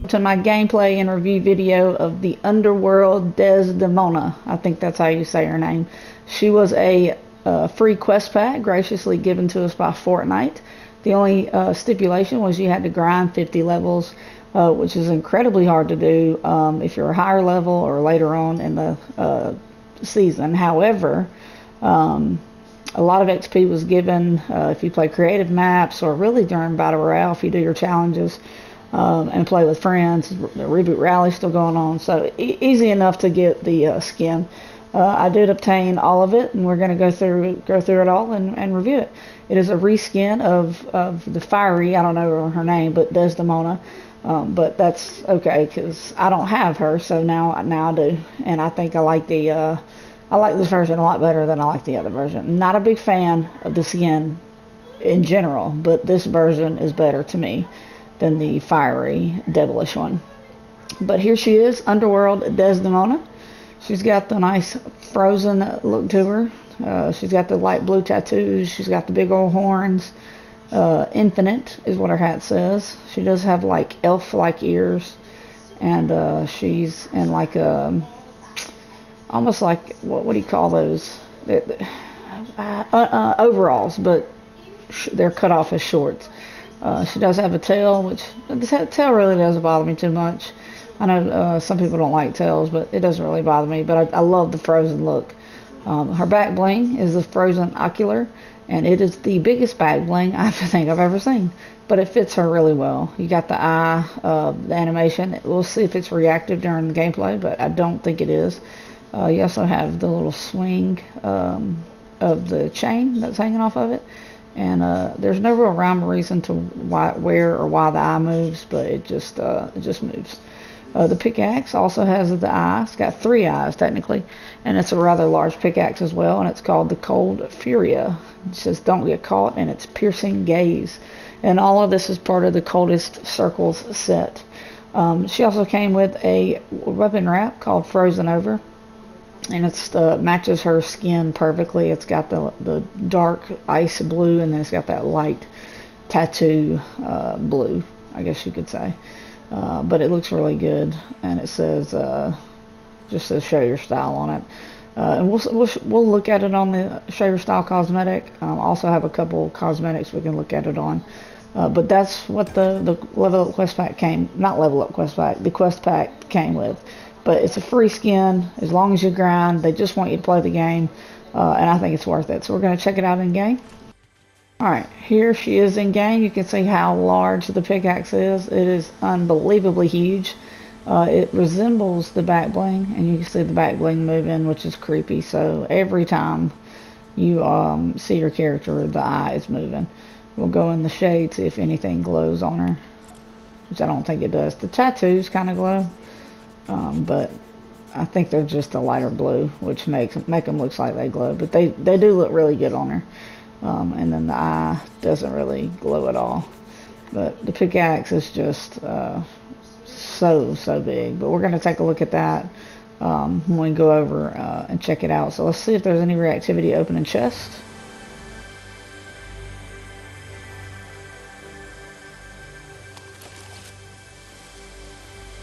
to my gameplay and review video of the Underworld Desdemona. I think that's how you say her name. She was a free quest pack graciously given to us by Fortnite. The only stipulation was you had to grind 50 levels, which is incredibly hard to do if you're a higher level or later on in the season. However, a lot of XP was given if you play creative maps or really during Battle Royale if you do your challenges and play with friends. The Reboot Rally's still going on, so easy enough to get the skin. I did obtain all of it, and we're going to go through it all and review it. It is a reskin of the fiery, I don't know her name, but Desdemona. But that's okay because I don't have her, so now I do, and I think I like this version a lot better than I like the other version. Not a big fan of the skin in general, but this version is better to me than the fiery, devilish one. But here she is, Underworld Desdemona. She's got the nice frozen look to her. She's got the light blue tattoos. She's got the big old horns. Infinite is what her hat says. She does have like elf-like ears, and she's in like a almost like what do you call those? Overalls, but they're cut off as shorts. She does have a tail, which the tail really doesn't bother me too much. I know some people don't like tails, but it doesn't really bother me. But I love the frozen look. Her back bling is the frozen ocular, and it is the biggest back bling I think I've ever seen. But it fits her really well. You got the eye, the animation. We'll see if it's reactive during the gameplay, but I don't think it is. You also have the little swing of the chain that's hanging off of it. And there's no real rhyme or reason to where or why the eye moves, but it just moves. The pickaxe also has the eye. It's got 3 eyes technically, and it's a rather large pickaxe as well, and it's called the Cold Furia. It says don't get caught in its piercing gaze. And all of this is part of the Coldest Circles set. She also came with a weapon wrap called Frozen Over, and it's matches her skin perfectly. It's got the dark ice blue, and then it's got that light tattoo blue, I guess you could say. But it looks really good, and it says just says show your style on it. And we'll look at it on the show your style cosmetic. Also have a couple cosmetics we can look at it on. But that's what the level up quest pack came, not level up quest pack, the quest pack came with. But it's a free skin as long as you grind. They just want you to play the game, and I think it's worth it. So we're going to check it out in game. Alright, here she is in game. You can see how large the pickaxe is. It is unbelievably huge. It resembles the back bling, and you can see the back bling moving, which is creepy. So every time you see your character, the eye is moving. We'll go in the shade, see if anything glows on her, which I don't think it does. The tattoos kind of glow, but I think they're just a lighter blue, which make them look like they glow. But they do look really good on her. And then the eye doesn't really glow at all. But the pickaxe is just so big. But we're going to take a look at that when we go over and check it out. So let's see if there's any reactivity opening chest.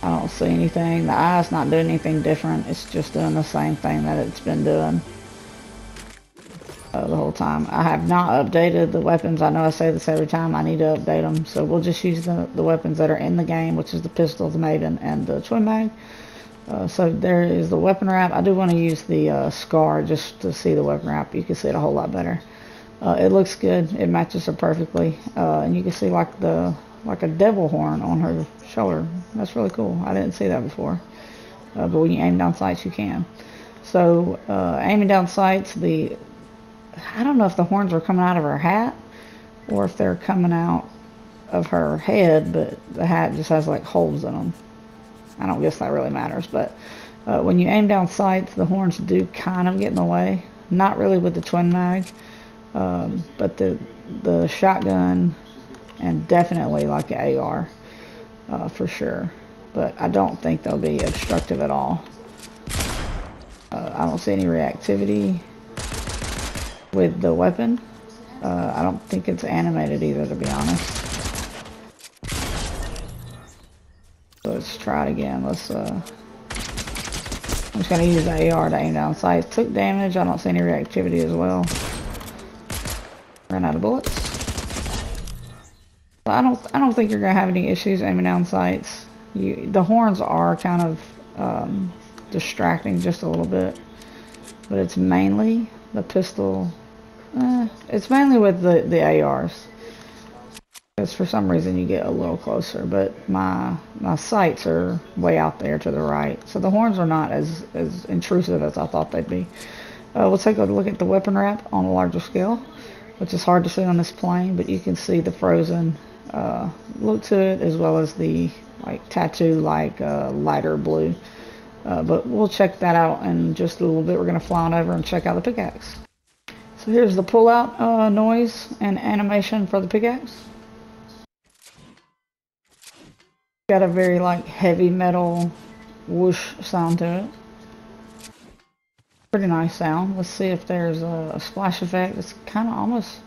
I don't see anything. The eye's not doing anything different. It's just doing the same thing that it's been doing the whole time. I have not updated the weapons. I know I say this every time. I need to update them. So we'll just use the weapons that are in the game, which is the pistol, the maven, and the twin mag. So there is the weapon wrap. I do want to use the scar just to see the weapon wrap. You can see it a whole lot better. It looks good. It matches her perfectly. And you can see like a devil horn on her shoulder. That's really cool. I didn't see that before. But when you aim down sights, you can. So aiming down sights, I don't know if the horns are coming out of her hat or if they're coming out of her head, but the hat just has like holes in them. I don't guess that really matters, but when you aim down sights, the horns do kind of get in the way. Not really with the twin mag, but the shotgun and definitely like the AR for sure. But I don't think they'll be obstructive at all. I don't see any reactivity with the weapon. I don't think it's animated either, to be honest. So try it again. Let's I'm just gonna use the AR to aim down sights. Took damage. I don't see any reactivity as well. Ran out of bullets. I don't think you're gonna have any issues aiming down sights. The horns are kind of distracting just a little bit, but it's mainly the pistol. It's mainly with the ARs. Because for some reason you get a little closer, but my sights are way out there to the right, so the horns are not as intrusive as I thought they'd be. We'll take a look at the weapon wrap on a larger scale, which is hard to see on this plane, but you can see the frozen look to it, as well as the tattoo lighter blue. But we'll check that out in just a little bit. We're going to fly on over and check out the pickaxe. So here's the pull out noise and animation for the pickaxe. Got a very heavy metal whoosh sound to it. Pretty nice sound. Let's see if there's a splash effect. It's kind of almost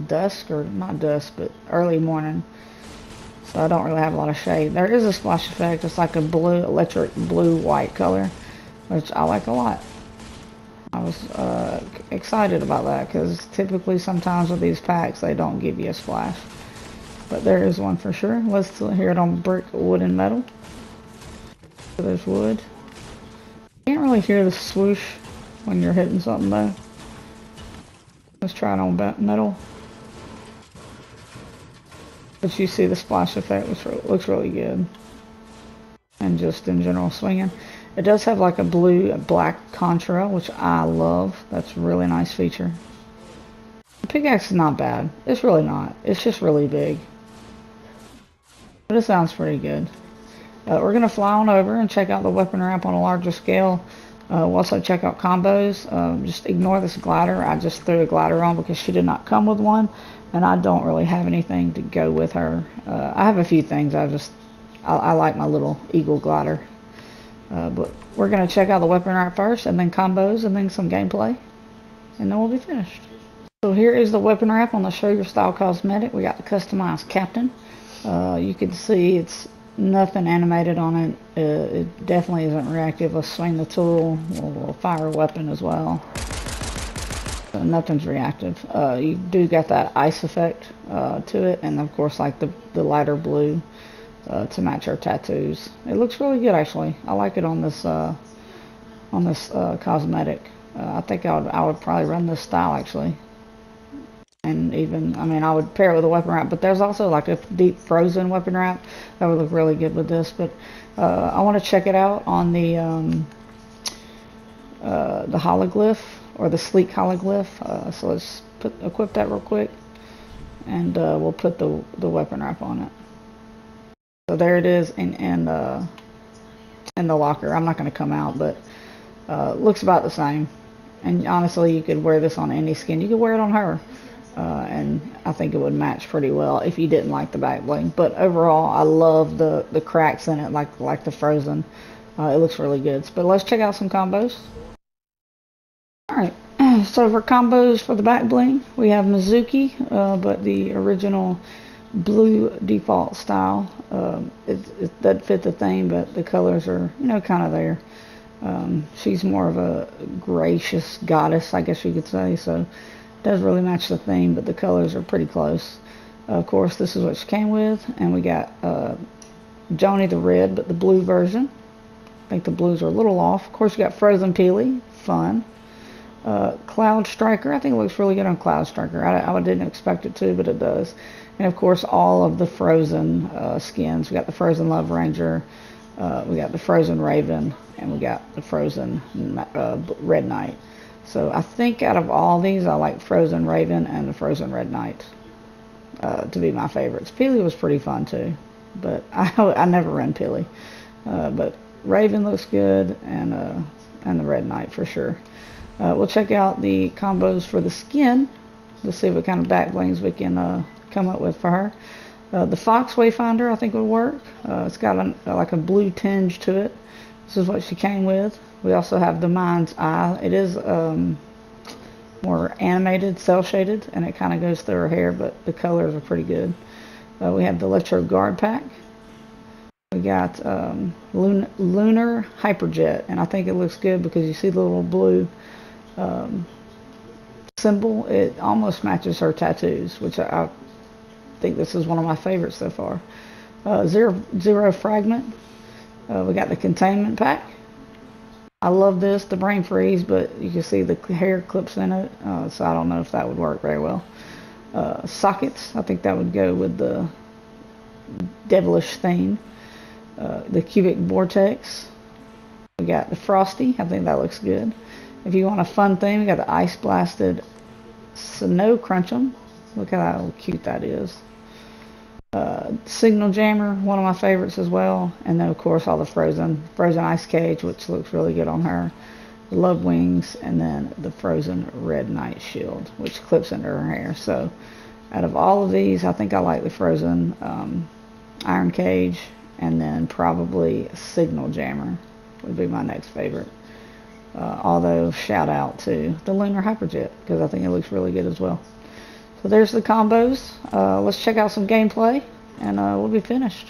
dusk, or not dusk, but early morning. So I don't really have a lot of shade. There is a splash effect. It's like a blue, electric blue-white color, which I like a lot. I was excited about that because typically sometimes with these packs they don't give you a splash. But there is one for sure. Let's hear it on brick, wood, and metal. So there's wood. Can't really hear the swoosh when you're hitting something though. Let's try it on metal. But you see the splash effect, which looks really good. And just in general swinging. It does have like a black contra, which I love. That's a really nice feature. The pickaxe is not bad. It's really not. It's just really big. But it sounds pretty good. We're going to fly on over and check out the weapon wrap on a larger scale. We'll also check out combos. Just ignore this glider. I just threw a glider on because she did not come with one. And I don't really have anything to go with her. I have a few things. I like my little eagle glider. But we're going to check out the weapon wrap first, and then combos, and then some gameplay. And then we'll be finished. So here is the weapon wrap on the Show Your Style cosmetic. We got the customized captain. You can see it's nothing animated on it. It definitely isn't reactive. Let's swing the tool. We'll fire a weapon as well. So nothing's reactive. You do get that ice effect to it, and of course like the lighter blue to match her tattoos. It looks really good actually. I like it on this cosmetic. I think I would probably run this style actually. And even, I would pair it with a weapon wrap, but there's also like a deep frozen weapon wrap that would look really good with this. But I want to check it out on the hologlyph, or the sleek hologlyph. So let's equip that real quick, and we'll put the weapon wrap on it. So there it is in the locker. I'm not going to come out, but looks about the same. And honestly, you could wear this on any skin. You could wear it on her. And I think it would match pretty well if you didn't like the back bling. But overall, I love the cracks in it, like the frozen. It looks really good. But let's check out some combos. Alright, so for combos for the back bling, we have Mizuki, but the original blue default style. It doesn't fit the theme, but the colors are, kind of there. She's more of a gracious goddess, I guess you could say, so does really match the theme, but the colors are pretty close. Of course, this is what she came with, and we got Joni the red, but the blue version. I think the blues are a little off. Of course, you got Frozen Peely, fun. Cloud Striker, I think it looks really good on Cloud Striker. I didn't expect it to, but it does. And of course, all of the Frozen skins. We got the Frozen Love Ranger, we got the Frozen Raven, and we got the Frozen Red Knight. So I think out of all these, I like Frozen Raven and the Frozen Red Knight to be my favorites. Peely was pretty fun too, but I never ran Peely. But Raven looks good, and the Red Knight for sure. We'll check out the combos for the skin. Let's see what kind of back blings we can come up with for her. The Fox Wayfinder I think would work. It's got like a blue tinge to it. This is what she came with. We also have the Mind's Eye. It is more animated, cel shaded, and it kind of goes through her hair, but the colors are pretty good. We have the Electro Guard Pack. We got Lunar Hyperjet, and I think it looks good because you see the little blue symbol. It almost matches her tattoos, which I think this is one of my favorites so far. Zero Fragment. We got the Containment Pack. I love this, the Brain Freeze, but you can see the hair clips in it, so I don't know if that would work very well. Sockets, I think that would go with the devilish theme. The Cubic Vortex. We got the Frosty, I think that looks good. If you want a fun theme, we got the Ice Blasted Snow Crunch'em. Look how cute that is. Signal Jammer, one of my favorites as well. And then of course all the Frozen Ice Cage, which looks really good on her. The Love Wings, and then the Frozen Red Knight Shield, which clips into her hair. So out of all of these, I think I like the Frozen Iron Cage, and then probably Signal Jammer would be my next favorite. Although shout out to the Lunar Hyperjet because I think it looks really good as well. So there's the combos. Let's check out some gameplay and we'll be finished.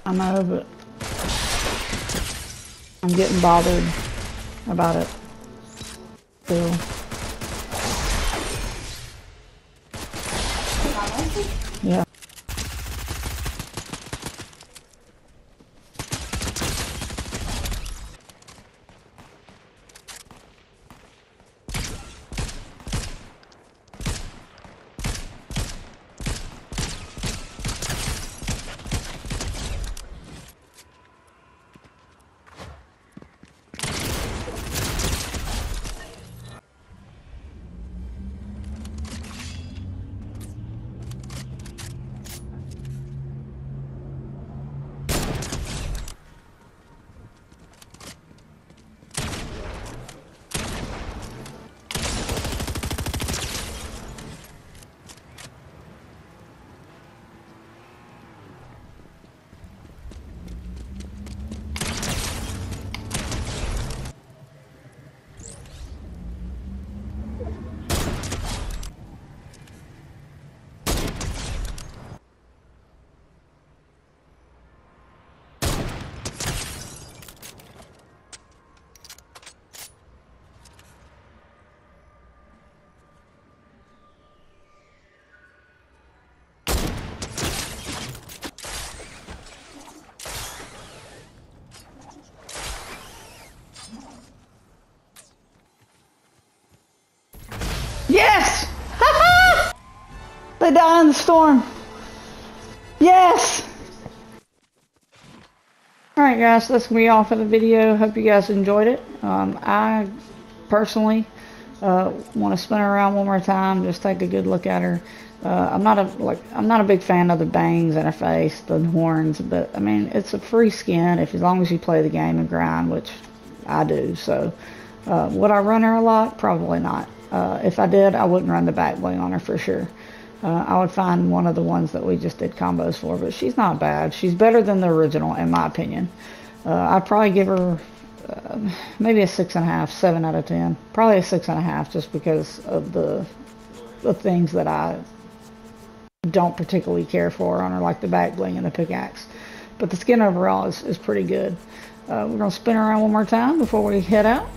I know, but I'm getting bothered about it still. Yeah. Yes! They die in the storm. Yes! Alright guys, that's going to be all for the video. Hope you guys enjoyed it. I personally want to spin her around one more time, just take a good look at her. I'm not a big fan of the bangs in her face, the horns, but I mean it's a free skin as long as you play the game and grind, which I do. So would I run her a lot? Probably not. If I did, I wouldn't run the back bling on her for sure. I would find one of the ones that we just did combos for, but she's not bad. She's better than the original, in my opinion. I'd probably give her maybe a 6.5, 7 out of 10. Probably a 6.5, just because of the things that I don't particularly care for on her, like the back bling and the pickaxe. But the skin overall is pretty good. We're going to spin her around one more time before we head out.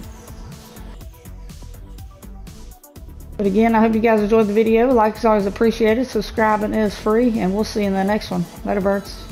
But again, I hope you guys enjoyed the video. Like is always appreciated. Subscribing is free, and we'll see you in the next one. Later, birds.